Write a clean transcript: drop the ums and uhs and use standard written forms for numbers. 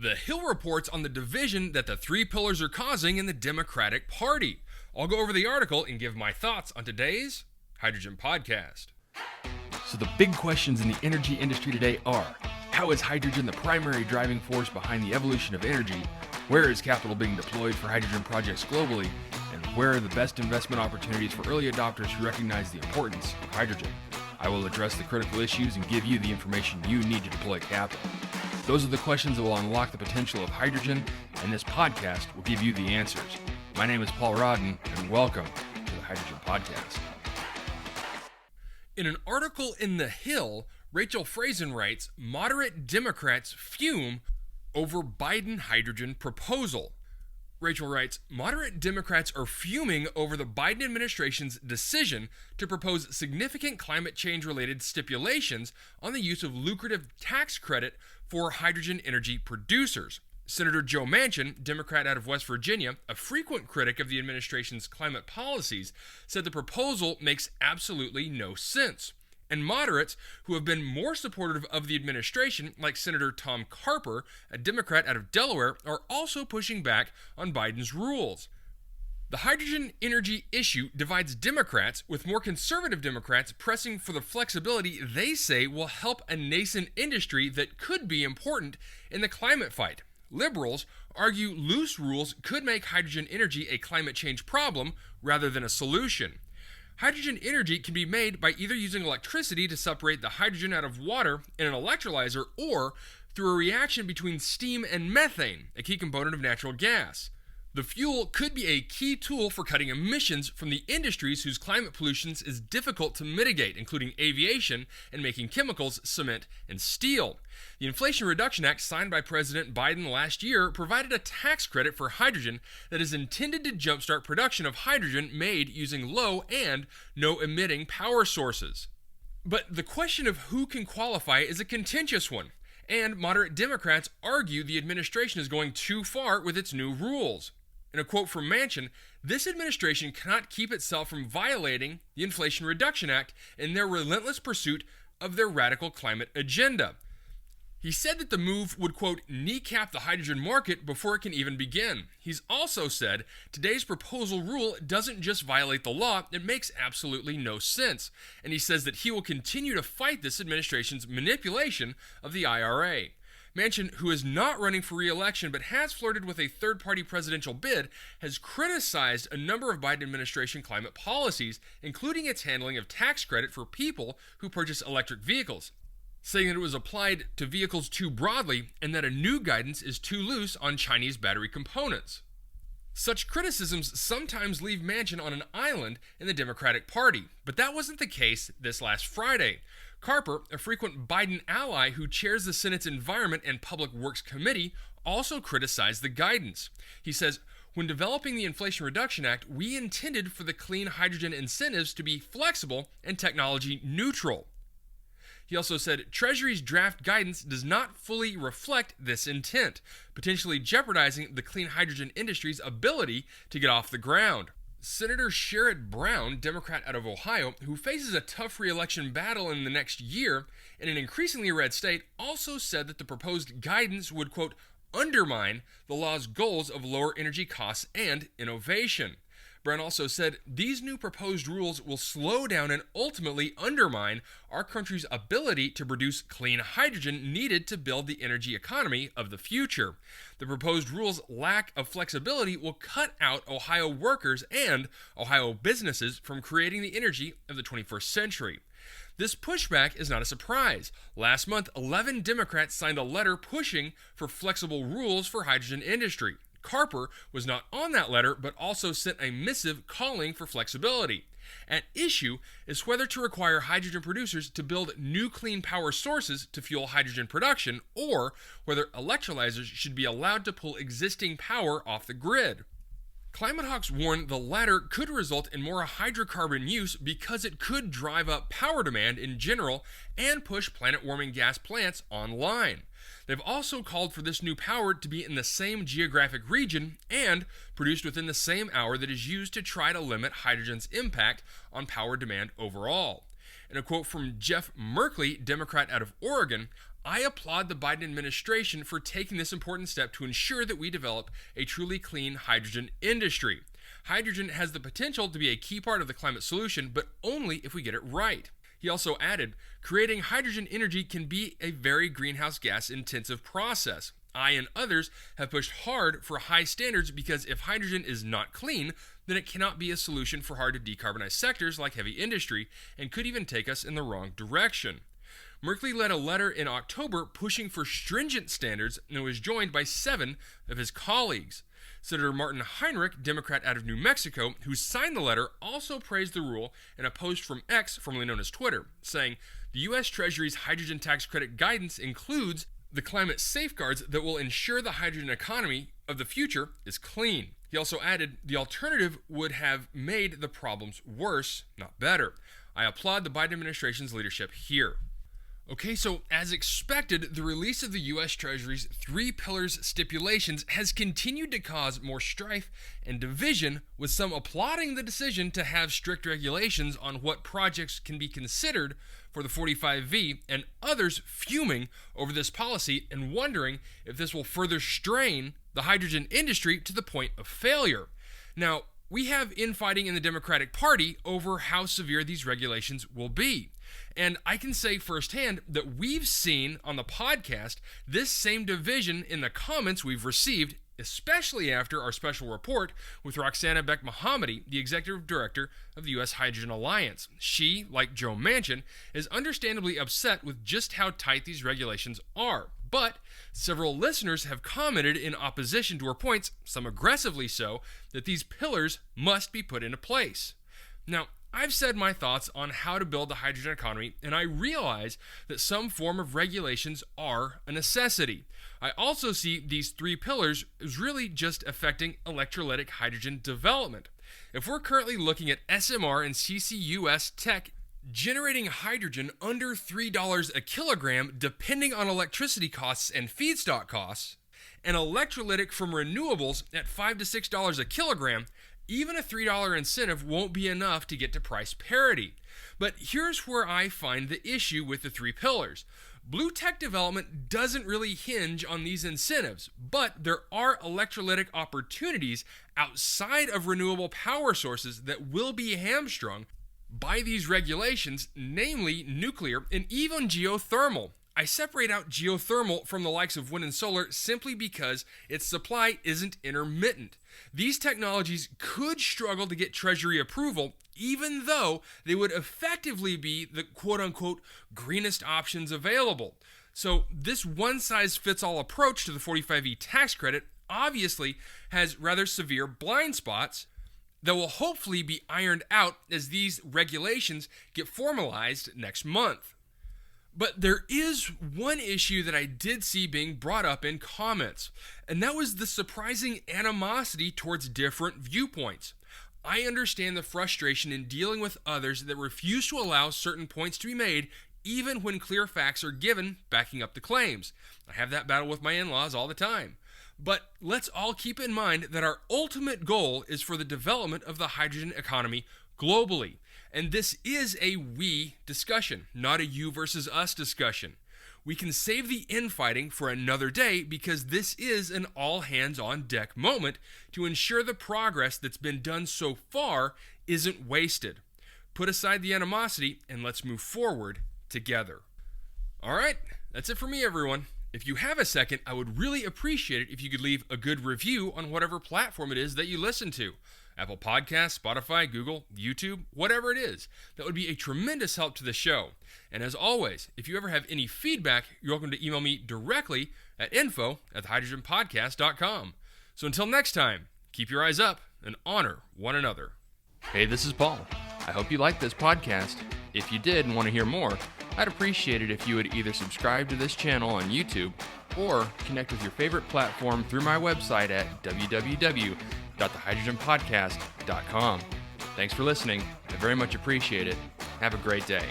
The Hill reports on the division that the three pillars are causing in the Democratic Party. I'll go over the article and give my thoughts on today's Hydrogen Podcast. So the big questions in the energy industry today are: how is hydrogen the primary driving force behind the evolution of energy? Where is capital being deployed for hydrogen projects globally? And where are the best investment opportunities for early adopters who recognize the importance of hydrogen? I will address the critical issues and give you the information you need to deploy capital. Those are the questions that will unlock the potential of hydrogen, and this podcast will give you the answers. My name is Paul Rodden, and welcome to the Hydrogen Podcast. In an article in The Hill, Rachel Frazen writes, moderate Democrats fume over Biden hydrogen proposal. Rachel writes, moderate Democrats are fuming over the Biden administration's decision to propose significant climate change-related stipulations on the use of lucrative tax credit for hydrogen energy producers. Senator Joe Manchin, Democrat out of West Virginia, a frequent critic of the administration's climate policies, said the proposal makes absolutely no sense. And moderates who have been more supportive of the administration, like Senator Tom Carper, a Democrat out of Delaware, are also pushing back on Biden's rules. The hydrogen energy issue divides Democrats, with more conservative Democrats pressing for the flexibility they say will help a nascent industry that could be important in the climate fight. Liberals argue loose rules could make hydrogen energy a climate change problem rather than a solution. Hydrogen energy can be made by either using electricity to separate the hydrogen out of water in an electrolyzer or through a reaction between steam and methane, a key component of natural gas. The fuel could be a key tool for cutting emissions from the industries whose climate pollution is difficult to mitigate, including aviation and making chemicals, cement, and steel. The Inflation Reduction Act signed by President Biden last year provided a tax credit for hydrogen that is intended to jumpstart production of hydrogen made using low and no emitting power sources. But the question of who can qualify is a contentious one, and moderate Democrats argue the administration is going too far with its new rules. In a quote from Manchin, this administration cannot keep itself from violating the Inflation Reduction Act in their relentless pursuit of their radical climate agenda. He said that the move would, quote, kneecap the hydrogen market before it can even begin. He's also said today's proposal rule doesn't just violate the law, it makes absolutely no sense. And he says that he will continue to fight this administration's manipulation of the IRA. Manchin, who is not running for re-election but has flirted with a third-party presidential bid, has criticized a number of Biden administration climate policies, including its handling of tax credit for people who purchase electric vehicles, saying that it was applied to vehicles too broadly and that a new guidance is too loose on Chinese battery components. Such criticisms sometimes leave Manchin on an island in the Democratic Party, but that wasn't the case this last Friday. Carper, a frequent Biden ally who chairs the Senate's Environment and Public Works Committee, also criticized the guidance. He says, when developing the Inflation Reduction Act, we intended for the clean hydrogen incentives to be flexible and technology neutral. He also said Treasury's draft guidance does not fully reflect this intent, potentially jeopardizing the clean hydrogen industry's ability to get off the ground. Senator Sherrod Brown, Democrat out of Ohio, who faces a tough re-election battle in the next year in an increasingly red state, also said that the proposed guidance would, quote, undermine the law's goals of lower energy costs and innovation. Brown also said these new proposed rules will slow down and ultimately undermine our country's ability to produce clean hydrogen needed to build the energy economy of the future. The proposed rules' lack of flexibility will cut out Ohio workers and Ohio businesses from creating the energy of the 21st century. This pushback is not a surprise. Last month, 11 Democrats signed a letter pushing for flexible rules for hydrogen industry. Carper was not on that letter, but also sent a missive calling for flexibility. At issue is whether to require hydrogen producers to build new clean power sources to fuel hydrogen production, or whether electrolyzers should be allowed to pull existing power off the grid. Climate hawks warn the latter could result in more hydrocarbon use because it could drive up power demand in general and push planet-warming gas plants online. They've also called for this new power to be in the same geographic region and produced within the same hour that is used to try to limit hydrogen's impact on power demand overall. In a quote from Jeff Merkley, Democrat out of Oregon, I applaud the Biden administration for taking this important step to ensure that we develop a truly clean hydrogen industry. Hydrogen has the potential to be a key part of the climate solution, but only if we get it right. He also added, creating hydrogen energy can be a very greenhouse gas intensive process. I and others have pushed hard for high standards because if hydrogen is not clean, then it cannot be a solution for hard to decarbonize sectors like heavy industry and could even take us in the wrong direction. Merkley led a letter in October pushing for stringent standards and was joined by 7 of his colleagues. Senator Martin Heinrich, Democrat out of New Mexico, who signed the letter, also praised the rule in a post from X, formerly known as Twitter, saying, the U.S. Treasury's hydrogen tax credit guidance includes the climate safeguards that will ensure the hydrogen economy of the future is clean. He also added, the alternative would have made the problems worse, not better. I applaud the Biden administration's leadership here. Okay, so as expected, the release of the U.S. Treasury's 3 pillars stipulations has continued to cause more strife and division, with some applauding the decision to have strict regulations on what projects can be considered for the 45V, and others fuming over this policy and wondering if this will further strain the hydrogen industry to the point of failure. Now, we have infighting in the Democratic Party over how severe these regulations will be. And I can say firsthand that we've seen on the podcast this same division in the comments we've received, especially after our special report with Roxana Beck-Mohammadi, the executive director of the U.S. Hydrogen Alliance. She, like Joe Manchin, is understandably upset with just how tight these regulations are. But several listeners have commented in opposition to her points, some aggressively so, that these pillars must be put into place. Now, I've said my thoughts on how to build the hydrogen economy, and I realize that some form of regulations are a necessity. I also see these 3 pillars as really just affecting electrolytic hydrogen development. If we're currently looking at SMR and CCUS tech generating hydrogen under $3 a kilogram, depending on electricity costs and feedstock costs, and electrolytic from renewables at $5 to $6 a kilogram, even a $3 incentive won't be enough to get to price parity. But here's where I find the issue with the 3 pillars. Blue tech development doesn't really hinge on these incentives, but there are electrolytic opportunities outside of renewable power sources that will be hamstrung by these regulations, namely nuclear and even geothermal. I separate out geothermal from the likes of wind and solar simply because its supply isn't intermittent. These technologies could struggle to get Treasury approval, even though they would effectively be the quote-unquote greenest options available. So this one-size-fits-all approach to the 45E tax credit obviously has rather severe blind spots that will hopefully be ironed out as these regulations get formalized next month. But there is one issue that I did see being brought up in comments, and that was the surprising animosity towards different viewpoints. I understand the frustration in dealing with others that refuse to allow certain points to be made even when clear facts are given backing up the claims. I have that battle with my in-laws all the time. But let's all keep in mind that our ultimate goal is for the development of the hydrogen economy globally. And this is a we discussion, not a you versus us discussion. We can save the infighting for another day because this is an all-hands-on-deck moment to ensure the progress that's been done so far isn't wasted. Put aside the animosity and let's move forward together. All right, that's it for me, everyone. If you have a second, I would really appreciate it if you could leave a good review on whatever platform it is that you listen to. Apple Podcasts, Spotify, Google, YouTube, whatever it is. That would be a tremendous help to the show. And as always, if you ever have any feedback, you're welcome to email me directly at info@thehydrogenpodcast.com. So until next time, keep your eyes up and honor one another. Hey, this is Paul. I hope you liked this podcast. If you did and want to hear more, I'd appreciate it if you would either subscribe to this channel on YouTube or connect with your favorite platform through my website at www.thehydrogenpodcast.com. Thanks for listening. I very much appreciate it. Have a great day.